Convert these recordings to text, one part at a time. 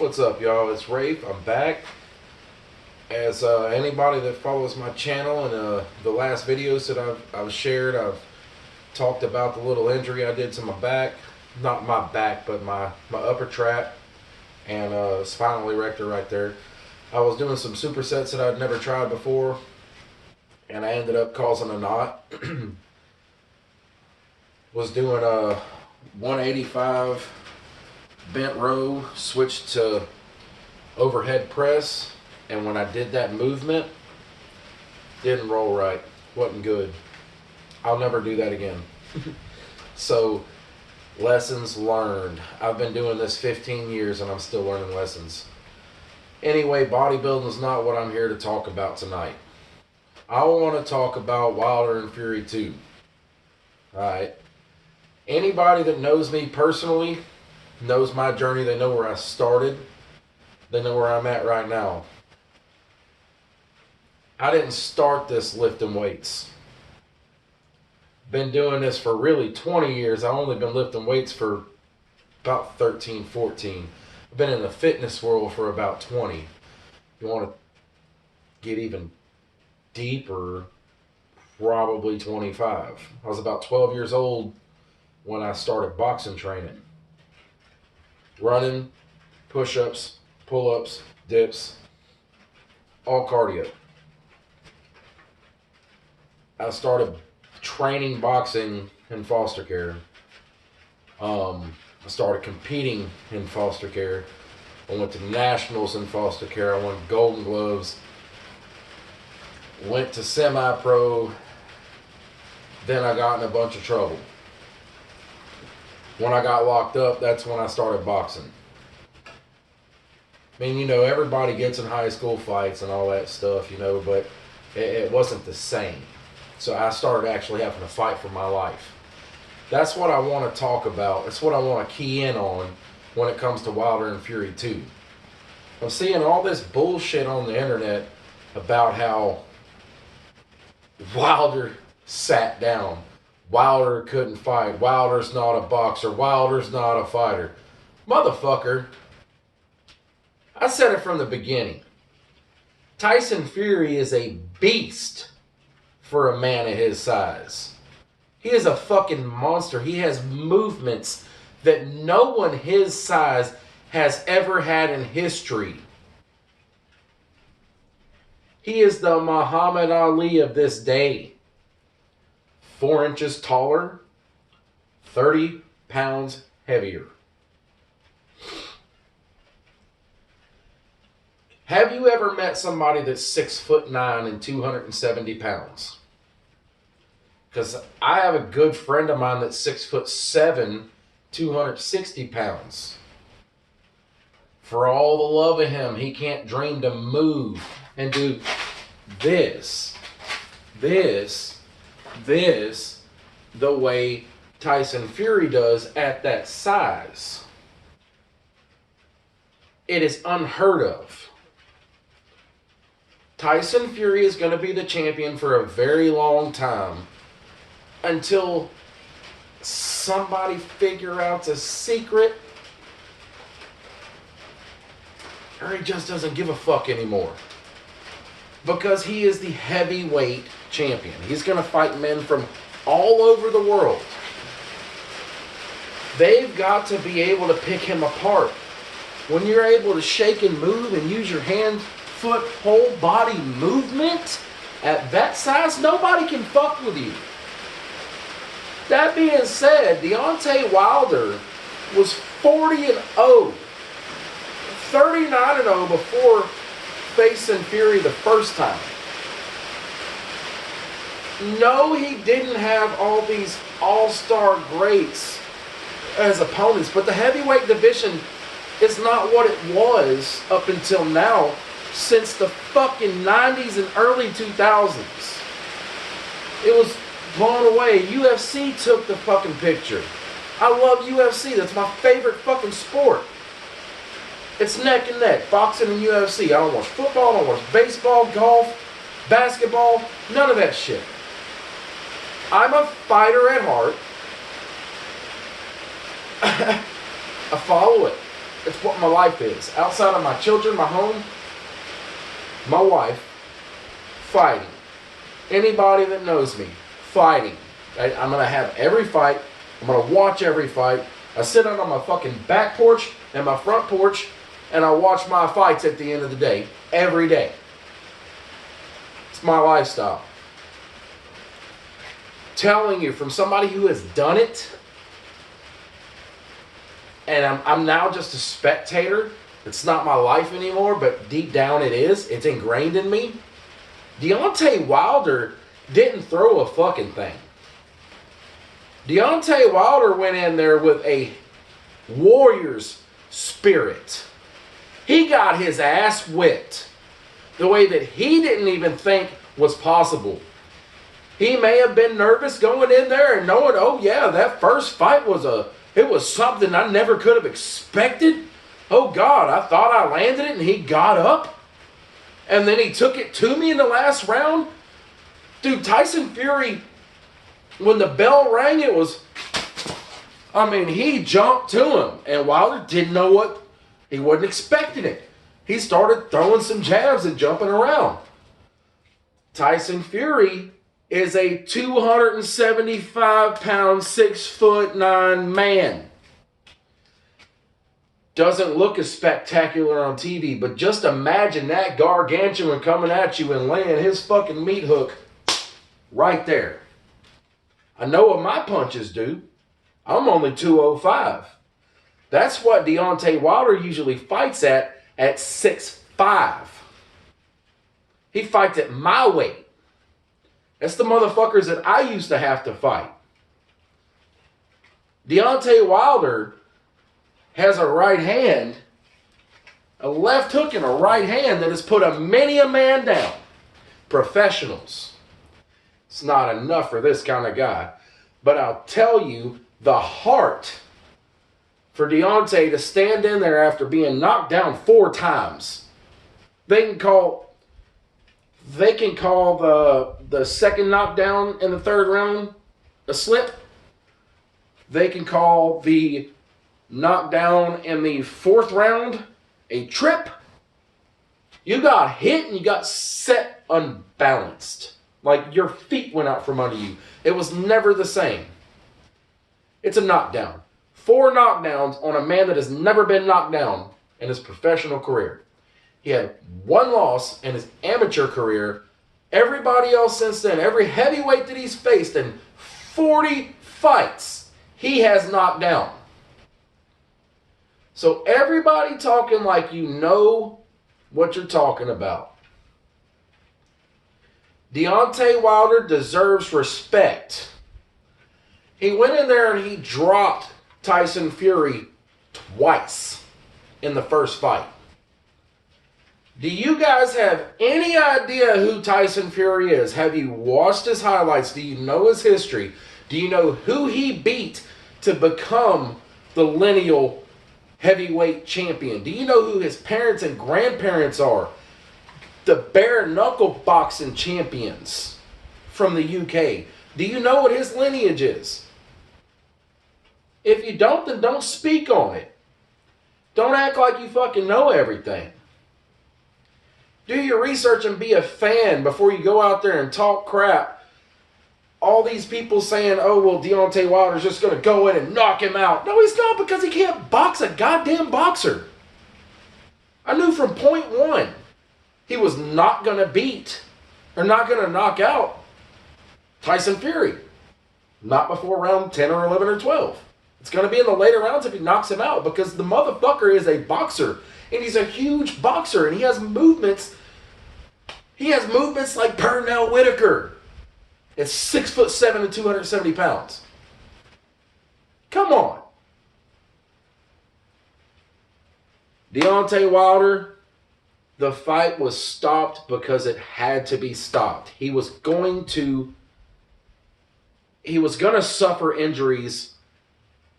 What's up, y'all? It's Rafe. I'm back. As anybody that follows my channel and the last videos that I've shared, I've talked about the little injury I did to my back. Not my back, but my upper trap and spinal erector right there. I was doing some supersets that I'd never tried before, and I ended up causing a knot. Was doing a 185 bent row, switched to overhead press, and when I did that movement, didn't roll right. Wasn't good. I'll never do that again. So, lessons learned. I've been doing this 15 years and I'm still learning lessons. Anyway, bodybuilding is not what I'm here to talk about tonight. I want to talk about Wilder and Fury 2. Alright. Anybody that knows me personally knows my journey. They know where I started. They know where I'm at right now. I didn't start this lifting weights. Been doing this for really 20 years. I've only been lifting weights for about 13, 14. I've been in the fitness world for about 20. If you want to get even deeper, probably 25. I was about 12 years old when I started boxing training. Running, push-ups, pull-ups, dips, all cardio. I started training boxing in foster care. I started competing in foster care. I went to nationals in foster care. I won Golden Gloves. Went to semi-pro. Then I got in a bunch of trouble. When I got locked up, that's when I started boxing. I mean, you know, everybody gets in high school fights and all that stuff, you know, but it wasn't the same. So I started actually having to fight for my life. That's what I want to talk about. That's what I want to key in on when it comes to Wilder and Fury 2. I'm seeing all this bullshit on the internet about how Wilder sat down. Wilder couldn't fight. Wilder's not a boxer. Wilder's not a fighter. Motherfucker, I said it from the beginning. Tyson Fury is a beast for a man of his size. He is a fucking monster. He has movements that no one his size has ever had in history. He is the Muhammad Ali of this day. 4 inches taller, 30 pounds heavier. Have you ever met somebody that's 6'9" and 270 pounds? Because I have a good friend of mine that's 6'7", 260 pounds. For all the love of him, he can't dream to move and do this the way Tyson Fury does at that size. It is unheard of. Tyson Fury is going to be the champion for a very long time until somebody figures out a secret, or he just doesn't give a fuck anymore. Because he is the heavyweight champion. He's going to fight men from all over the world. They've got to be able to pick him apart. When you're able to shake and move and use your hand, foot, whole body movement at that size, nobody can fuck with you. That being said, Deontay Wilder was 40-0, 39-0 before facing Fury the first time. No, he didn't have all these all-star greats as opponents, but the heavyweight division is not what it was up until now, since the fucking 90s and early 2000s. It was blown away. UFC took the fucking picture. I love UFC. That's my favorite fucking sport. It's neck and neck, boxing and UFC. I don't watch football, I don't watch baseball, golf, basketball, none of that shit. I'm a fighter at heart. I follow it. It's what my life is. Outside of my children, my home, my wife, fighting. Anybody that knows me, fighting. I'm going to have every fight. I'm going to watch every fight. I sit out on my fucking back porch and my front porch, and I watch my fights at the end of the day, every day. It's my lifestyle. Telling you from somebody who has done it, and I'm now just a spectator. It's not my life anymore, but deep down it is. It's ingrained in me. Deontay Wilder didn't throw a fucking thing. Deontay Wilder went in there with a warrior's spirit. He got his ass whipped the way that he didn't even think was possible. He may have been nervous going in there and knowing, oh yeah, that first fight was something I never could have expected. Oh God, I thought I landed it and he got up. And then he took it to me in the last round. Dude, Tyson Fury, when the bell rang, he jumped to him. And Wilder didn't know what, he wasn't expecting it. He started throwing some jabs and jumping around. Tyson Fury is a 275-pound, 6'9" man. Doesn't look as spectacular on TV, but just imagine that gargantuan coming at you and laying his fucking meat hook right there. I know what my punches do. I'm only 205. That's what Deontay Wilder usually fights at 6'5". He fights at my weight. That's the motherfuckers that I used to have to fight. Deontay Wilder has a right hand, a left hook and a right hand that has put many a man down. Professionals. It's not enough for this kind of guy. But I'll tell you, the heart for Deontay to stand in there after being knocked down 4 times. They can call the second knockdown in the 3rd round a slip. They can call the knockdown in the 4th round a trip. You got hit and you got set unbalanced. Like your feet went out from under you. It was never the same. It's a knockdown. 4 knockdowns on a man that has never been knocked down in his professional career. He had 1 loss in his amateur career. Everybody else since then, every heavyweight that he's faced in 40 fights, he has knocked down. So everybody talking like you know what you're talking about. Deontay Wilder deserves respect. He went in there and he dropped Tyson Fury twice in the first fight. Do you guys have any idea who Tyson Fury is? Have you watched his highlights? Do you know his history? Do you know who he beat to become the lineal heavyweight champion? Do you know who his parents and grandparents are? The bare knuckle boxing champions from the UK. Do you know what his lineage is? If you don't, then don't speak on it. Don't act like you fucking know everything. Do your research and be a fan before you go out there and talk crap. All these people saying, oh, well, Deontay Wilder's just going to go in and knock him out. No, he's not, because he can't box a goddamn boxer. I knew from point 1 he was not going to beat or not going to knock out Tyson Fury. Not before round 10 or 11 or 12. It's going to be in the later rounds if he knocks him out, because the motherfucker is a boxer. And he's a huge boxer, and he has movements. He has movements like Pernell Whitaker. It's 6'7" and 270 pounds. Come on. Deontay Wilder, the fight was stopped because it had to be stopped. He was going to suffer injuries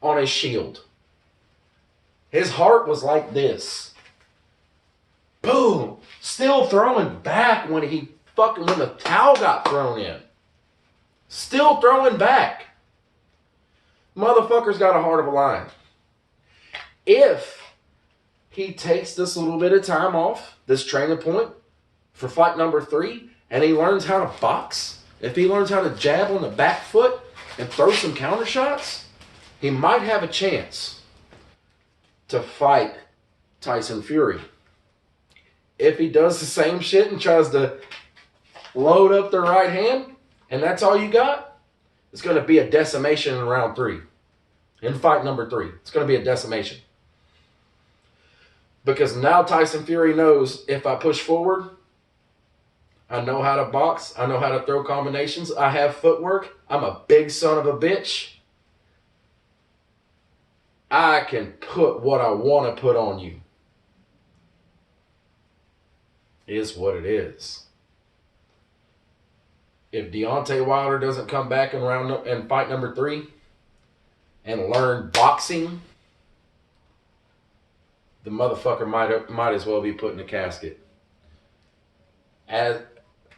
on his shield. His heart was like this. Boom! Still throwing back when the towel got thrown in. Still throwing back. Motherfucker's got a heart of a lion. If he takes this little bit of time off, this training point, for fight number 3, and he learns how to box, if he learns how to jab on the back foot and throw some counter shots, he might have a chance to fight Tyson Fury. If he does the same shit and tries to load up the right hand, and that's all you got, it's going to be a decimation in round 3. In fight number 3, it's going to be a decimation. Because now Tyson Fury knows, if I push forward, I know how to box, I know how to throw combinations, I have footwork, I'm a big son of a bitch. I can put what I want to put on you. Is what it is. If Deontay Wilder doesn't come back in fight number 3 and learn boxing, the motherfucker might as well be put in a casket. As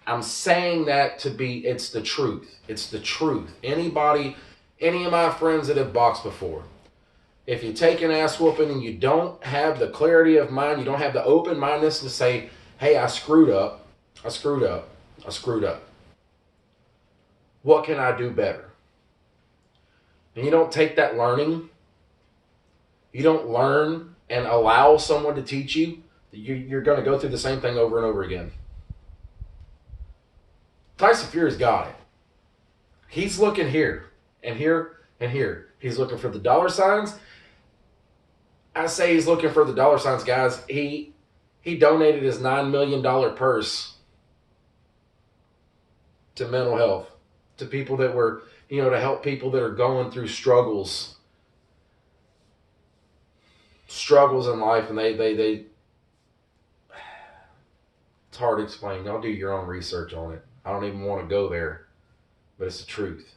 I'm saying that to be, it's the truth. It's the truth. Any of my friends that have boxed before, if you take an ass whooping and you don't have the clarity of mind, you don't have the open-mindedness to say, hey, I screwed up. What can I do better? And you don't take that learning. You don't learn and allow someone to teach you. You're going to go through the same thing over and over again. Tyson Fury's got it. He's looking here and here and here. He's looking for the dollar signs. I say he's looking for the dollar signs, guys. He donated his $9 million purse to mental health, to people that were, to help people that are going through struggles in life, and they it's hard to explain. Y'all do your own research on it. I don't even want to go there, but it's the truth.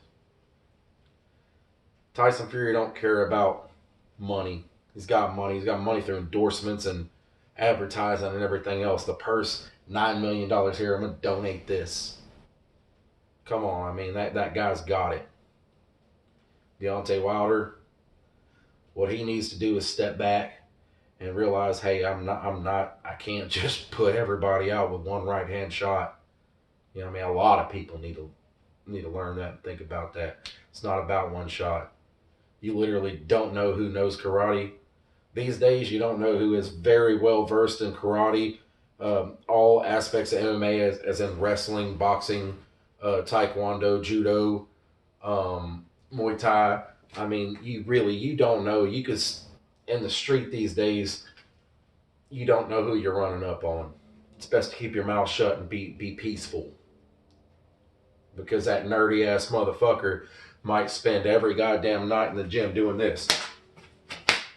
Tyson Fury don't care about money. He's got money. He's got money through endorsements and advertising and everything else. The purse, $9 million here. I'm going to donate this. Come on. I mean, that guy's got it. Deontay Wilder, what he needs to do is step back and realize, hey, I can't just put everybody out with one right hand shot. A lot of people need to learn that and think about that. It's not about one shot. You literally don't know who knows karate. These days, you don't know who is very well versed in karate, all aspects of MMA, as in wrestling, boxing, taekwondo, judo, Muay Thai. I mean, you don't know. You could, in the street these days, you don't know who you're running up on. It's best to keep your mouth shut and be peaceful. Because that nerdy ass motherfucker might spend every goddamn night in the gym doing this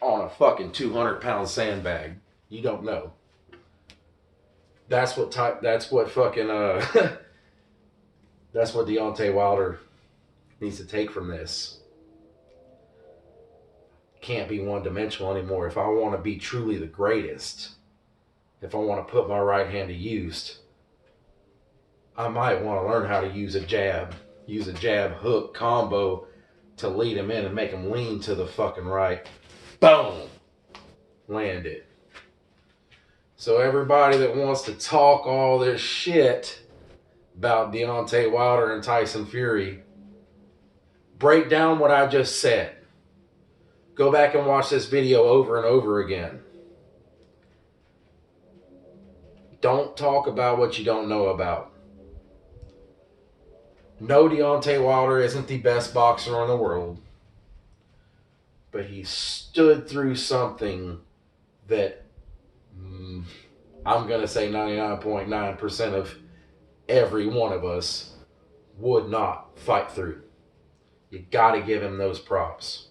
on a fucking 200-pound sandbag. You don't know. That's what Deontay Wilder needs to take from this. Can't be one-dimensional anymore. If I want to be truly the greatest, if I want to put my right hand to use, I might want to learn how to use a jab hook combo to lead him in and make him lean to the fucking right. Boom! Land it. So everybody that wants to talk all this shit about Deontay Wilder and Tyson Fury, break down what I just said. Go back and watch this video over and over again. Don't talk about what you don't know about. No, Deontay Wilder isn't the best boxer in the world, but he stood through something that I'm going to say 99.9% of every one of us would not fight through. You got to give him those props.